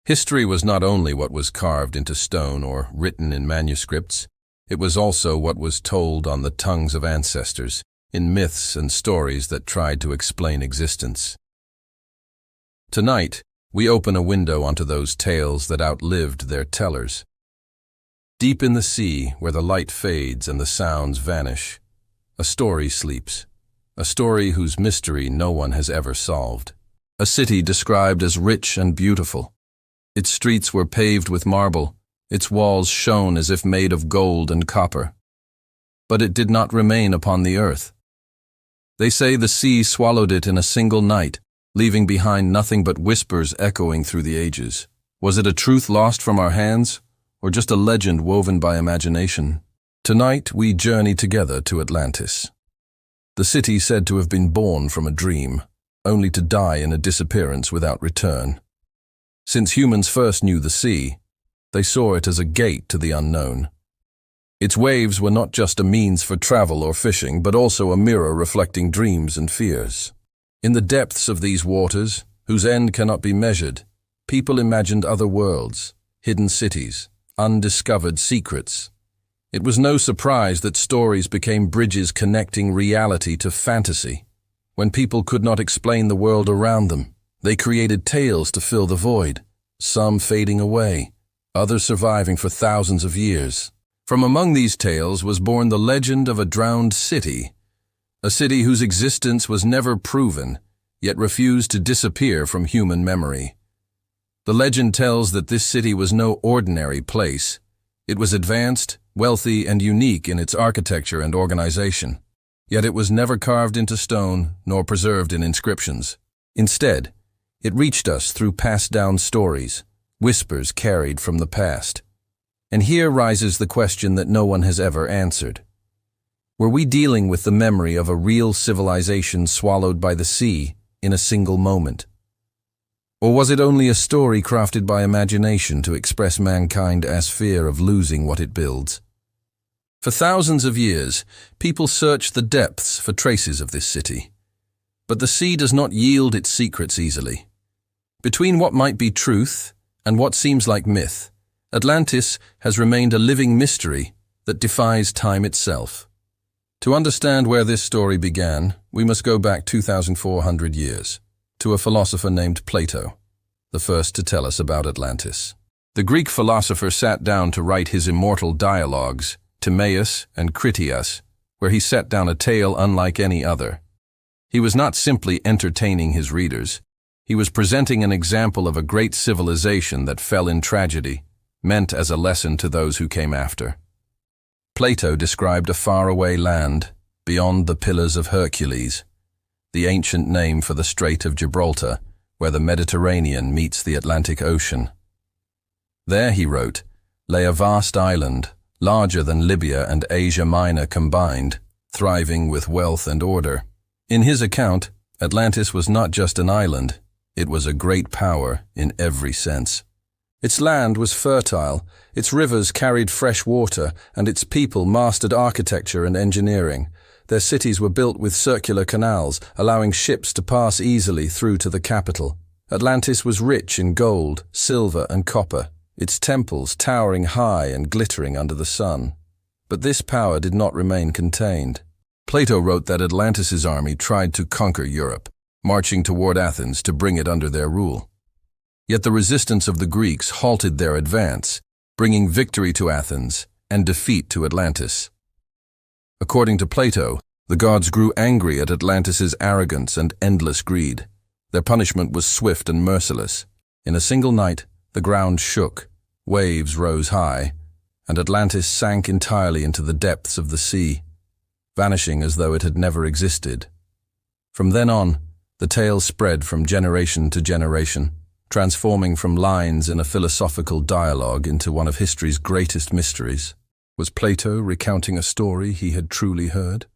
History was not only what was carved into stone or written in manuscripts, it was also what was told on the tongues of ancestors, in myths and stories that tried to explain existence. Tonight, we open a window onto those tales that outlived their tellers. Deep in the sea, where the light fades and the sounds vanish, a story sleeps, a story whose mystery no one has ever solved. A city described as rich and beautiful. Its streets were paved with marble, its walls shone as if made of gold and copper. But it did not remain upon the earth. They say the sea swallowed it in a single night, leaving behind nothing but whispers echoing through the ages. Was it a truth lost from our hands, or just a legend woven by imagination? Tonight we journey together to Atlantis. The city said to have been born from a dream, only to die in a disappearance without return. Since humans first knew the sea, they saw it as a gate to the unknown. Its waves were not just a means for travel or fishing, but also a mirror reflecting dreams and fears. In the depths of these waters, whose end cannot be measured, people imagined other worlds, hidden cities, undiscovered secrets. It was no surprise that stories became bridges connecting reality to fantasy. When people could not explain the world around them, they created tales to fill the void, some fading away, others surviving for thousands of years. From among these tales was born the legend of a drowned city, a city whose existence was never proven, yet refused to disappear from human memory. The legend tells that this city was no ordinary place. It was advanced, wealthy, and unique in its architecture and organization. Yet it was never carved into stone nor preserved in inscriptions. Instead, it reached us through passed-down stories, whispers carried from the past. And here rises the question that no one has ever answered. Were we dealing with the memory of a real civilization swallowed by the sea in a single moment? Or was it only a story crafted by imagination to express mankind as fear of losing what it builds? For thousands of years, people searched the depths for traces of this city. But the sea does not yield its secrets easily. Between what might be truth and what seems like myth, Atlantis has remained a living mystery that defies time itself. To understand where this story began, we must go back 2,400 years, to a philosopher named Plato, the first to tell us about Atlantis. The Greek philosopher sat down to write his immortal dialogues, Timaeus and Critias, where he set down a tale unlike any other. He was not simply entertaining his readers. He was presenting an example of a great civilization that fell in tragedy, meant as a lesson to those who came after. Plato described a faraway land, beyond the Pillars of Hercules, the ancient name for the Strait of Gibraltar, where the Mediterranean meets the Atlantic Ocean. There, he wrote, lay a vast island, larger than Libya and Asia Minor combined, thriving with wealth and order. In his account, Atlantis was not just an island, it was a great power in every sense. Its land was fertile, its rivers carried fresh water, and its people mastered architecture and engineering. Their cities were built with circular canals, allowing ships to pass easily through to the capital. Atlantis was rich in gold, silver, and copper, its temples towering high and glittering under the sun. But this power did not remain contained. Plato wrote that Atlantis's army tried to conquer Europe, marching toward Athens to bring it under their rule. Yet the resistance of the Greeks halted their advance, bringing victory to Athens and defeat to Atlantis. According to Plato, the gods grew angry at Atlantis's arrogance and endless greed. Their punishment was swift and merciless. In a single night, the ground shook, waves rose high, and Atlantis sank entirely into the depths of the sea, vanishing as though it had never existed. From then on, the tale spread from generation to generation, transforming from lines in a philosophical dialogue into one of history's greatest mysteries. Was Plato recounting a story he had truly heard?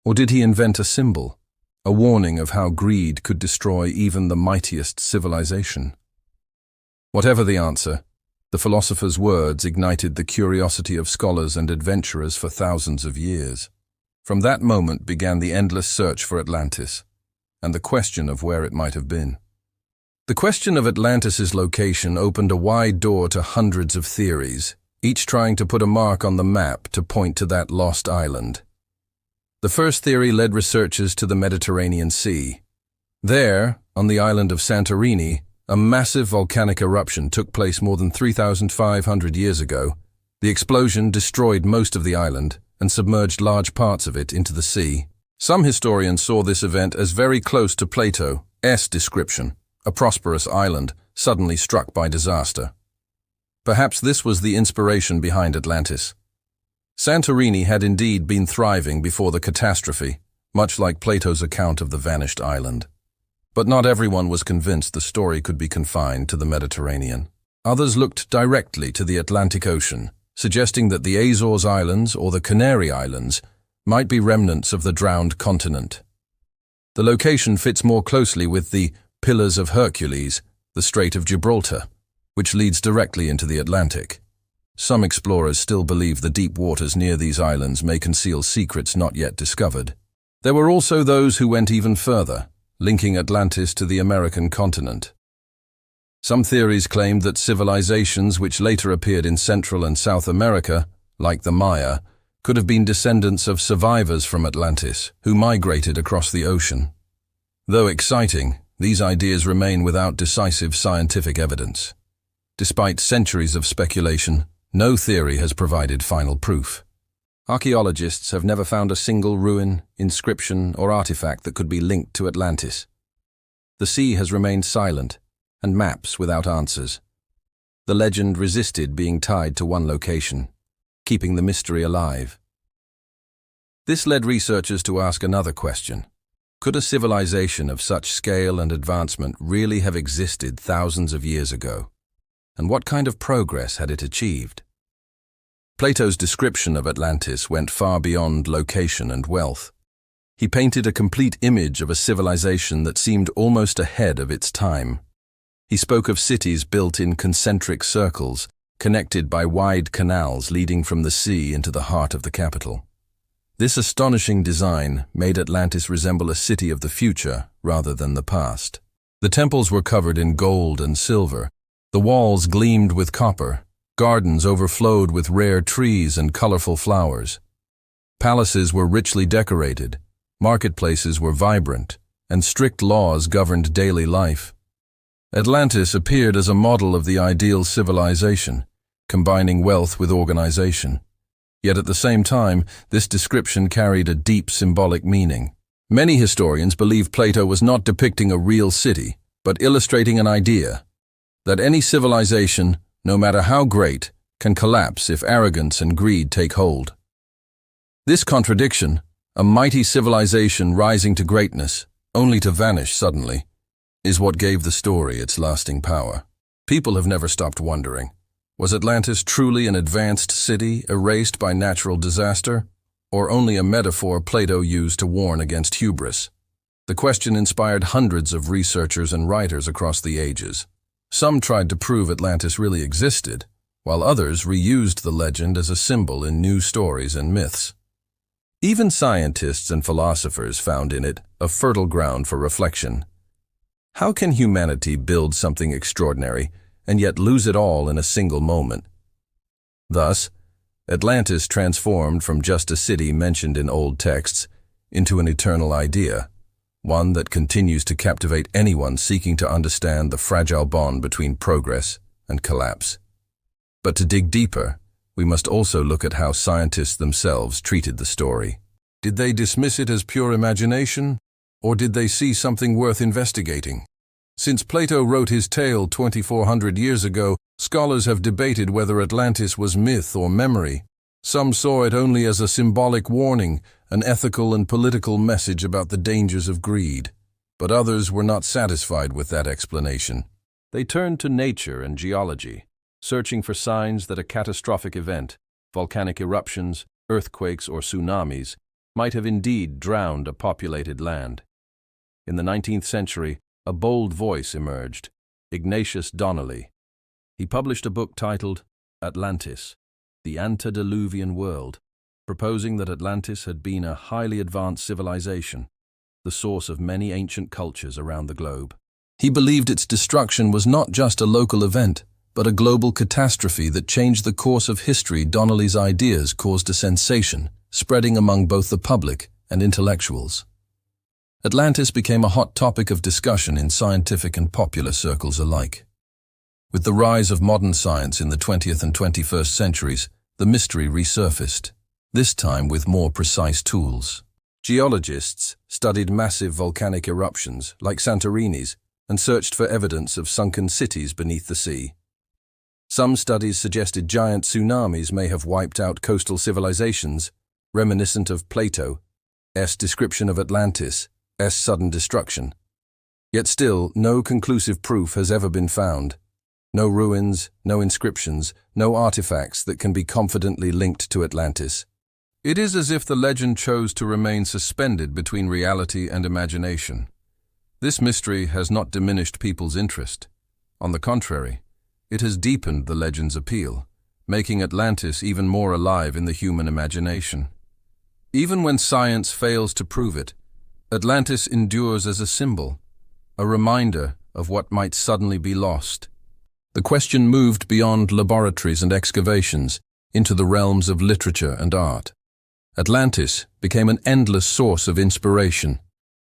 Or did he invent a symbol, a warning of how greed could destroy even the mightiest civilization? Whatever the answer, the philosopher's words ignited the curiosity of scholars and adventurers for thousands of years. From that moment began the endless search for Atlantis, and the question of where it might have been. The question of Atlantis's location opened a wide door to hundreds of theories, each trying to put a mark on the map to point to that lost island. The first theory led researchers to the Mediterranean Sea. There, on the island of Santorini, a massive volcanic eruption took place more than 3,500 years ago. The explosion destroyed most of the island and submerged large parts of it into the sea. Some historians saw this event as very close to Plato's description, a prosperous island suddenly struck by disaster. Perhaps this was the inspiration behind Atlantis. Santorini had indeed been thriving before the catastrophe, much like Plato's account of the vanished island. But not everyone was convinced the story could be confined to the Mediterranean. Others looked directly to the Atlantic Ocean, suggesting that the Azores Islands or the Canary Islands might be remnants of the drowned continent. The location fits more closely with the Pillars of Hercules, the Strait of Gibraltar, which leads directly into the Atlantic. Some explorers still believe the deep waters near these islands may conceal secrets not yet discovered. There were also those who went even further, linking Atlantis to the American continent. Some theories claimed that civilizations which later appeared in Central and South America, like the Maya, could have been descendants of survivors from Atlantis who migrated across the ocean. Though exciting, these ideas remain without decisive scientific evidence. Despite centuries of speculation, no theory has provided final proof. Archaeologists have never found a single ruin, inscription, or artifact that could be linked to Atlantis. The sea has remained silent, and maps without answers. The legend resisted being tied to one location, keeping the mystery alive. This led researchers to ask another question. Could a civilization of such scale and advancement really have existed thousands of years ago? And what kind of progress had it achieved? Plato's description of Atlantis went far beyond location and wealth. He painted a complete image of a civilization that seemed almost ahead of its time. He spoke of cities built in concentric circles, connected by wide canals leading from the sea into the heart of the capital. This astonishing design made Atlantis resemble a city of the future rather than the past. The temples were covered in gold and silver. The walls gleamed with copper. Gardens overflowed with rare trees and colorful flowers. Palaces were richly decorated. Marketplaces were vibrant, and strict laws governed daily life. Atlantis appeared as a model of the ideal civilization, combining wealth with organization. Yet at the same time, this description carried a deep symbolic meaning. Many historians believe Plato was not depicting a real city, but illustrating an idea that any civilization, no matter how great, can collapse if arrogance and greed take hold. This contradiction, a mighty civilization rising to greatness, only to vanish suddenly, is what gave the story its lasting power. People have never stopped wondering, was Atlantis truly an advanced city erased by natural disaster, or only a metaphor Plato used to warn against hubris? The question inspired hundreds of researchers and writers across the ages. Some tried to prove Atlantis really existed, while others reused the legend as a symbol in new stories and myths. Even scientists and philosophers found in it a fertile ground for reflection. How can humanity build something extraordinary and yet lose it all in a single moment? Thus, Atlantis transformed from just a city mentioned in old texts into an eternal idea, one that continues to captivate anyone seeking to understand the fragile bond between progress and collapse. But to dig deeper, we must also look at how scientists themselves treated the story. Did they dismiss it as pure imagination, or did they see something worth investigating? Since Plato wrote his tale 2,400 years ago, scholars have debated whether Atlantis was myth or memory. Some saw it only as a symbolic warning, an ethical and political message about the dangers of greed. But others were not satisfied with that explanation. They turned to nature and geology, searching for signs that a catastrophic event, volcanic eruptions, earthquakes, or tsunamis, might have indeed drowned a populated land. In the 19th century, a bold voice emerged, Ignatius Donnelly. He published a book titled Atlantis, the Antediluvian World, proposing that Atlantis had been a highly advanced civilization, the source of many ancient cultures around the globe. He believed its destruction was not just a local event, but a global catastrophe that changed the course of history. Donnelly's ideas caused a sensation, spreading among both the public and intellectuals. Atlantis became a hot topic of discussion in scientific and popular circles alike. With the rise of modern science in the 20th and 21st centuries, the mystery resurfaced, this time with more precise tools. Geologists studied massive volcanic eruptions, like Santorini's, and searched for evidence of sunken cities beneath the sea. Some studies suggested giant tsunamis may have wiped out coastal civilizations, reminiscent of Plato's description of Atlantis' sudden destruction. Yet still, no conclusive proof has ever been found. No ruins, no inscriptions, no artifacts that can be confidently linked to Atlantis. It is as if the legend chose to remain suspended between reality and imagination. This mystery has not diminished people's interest. On the contrary, it has deepened the legend's appeal, making Atlantis even more alive in the human imagination. Even when science fails to prove it, Atlantis endures as a symbol, a reminder of what might suddenly be lost. The question moved beyond laboratories and excavations into the realms of literature and art. Atlantis became an endless source of inspiration.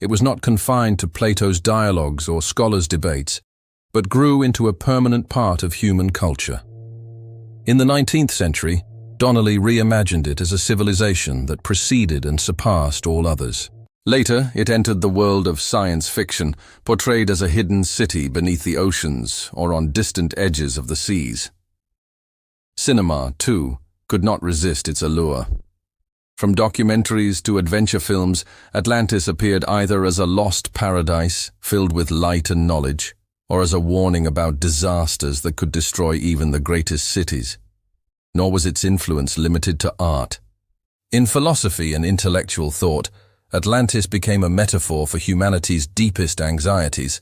It was not confined to Plato's dialogues or scholars' debates, but grew into a permanent part of human culture. In the 19th century, Donnelly reimagined it as a civilization that preceded and surpassed all others. Later, it entered the world of science fiction, portrayed as a hidden city beneath the oceans or on distant edges of the seas. Cinema, too, could not resist its allure. From documentaries to adventure films, Atlantis appeared either as a lost paradise filled with light and knowledge, or as a warning about disasters that could destroy even the greatest cities. Nor was its influence limited to art. In philosophy and intellectual thought, Atlantis became a metaphor for humanity's deepest anxieties,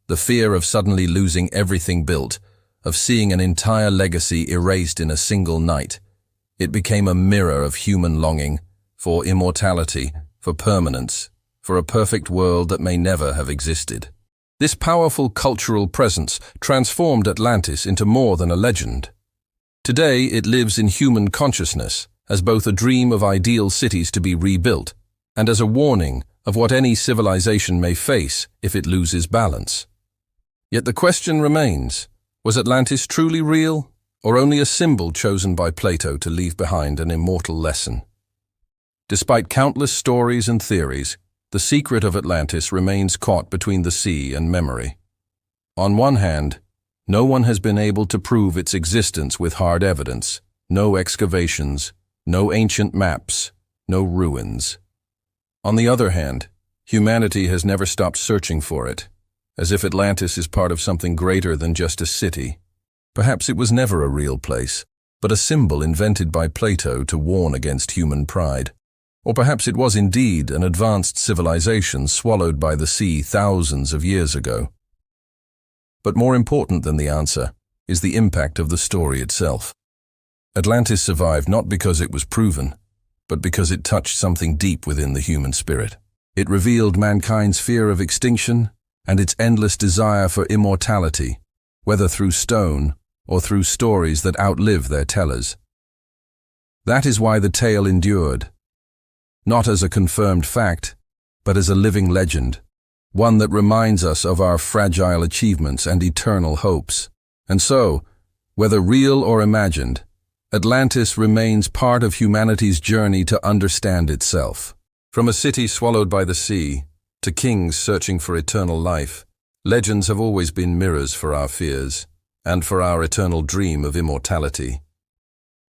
the fear of suddenly losing everything built, of seeing an entire legacy erased in a single night. It became a mirror of human longing for immortality, for permanence, for a perfect world that may never have existed. This powerful cultural presence transformed Atlantis into more than a legend. Today it lives in human consciousness as both a dream of ideal cities to be rebuilt and as a warning of what any civilization may face if it loses balance. Yet the question remains, was Atlantis truly real, or only a symbol chosen by Plato to leave behind an immortal lesson? Despite countless stories and theories, the secret of Atlantis remains caught between the sea and memory. On one hand, no one has been able to prove its existence with hard evidence, no excavations, no ancient maps, no ruins. On the other hand, humanity has never stopped searching for it, as if Atlantis is part of something greater than just a city. Perhaps it was never a real place, but a symbol invented by Plato to warn against human pride. Or perhaps it was indeed an advanced civilization swallowed by the sea thousands of years ago. But more important than the answer is the impact of the story itself. Atlantis survived not because it was proven, but because it touched something deep within the human spirit. It revealed mankind's fear of extinction and its endless desire for immortality, whether through stone or through stories that outlive their tellers. That is why the tale endured, not as a confirmed fact, but as a living legend, one that reminds us of our fragile achievements and eternal hopes. And so, whether real or imagined, Atlantis remains part of humanity's journey to understand itself. From a city swallowed by the sea, to kings searching for eternal life, legends have always been mirrors for our fears, and for our eternal dream of immortality.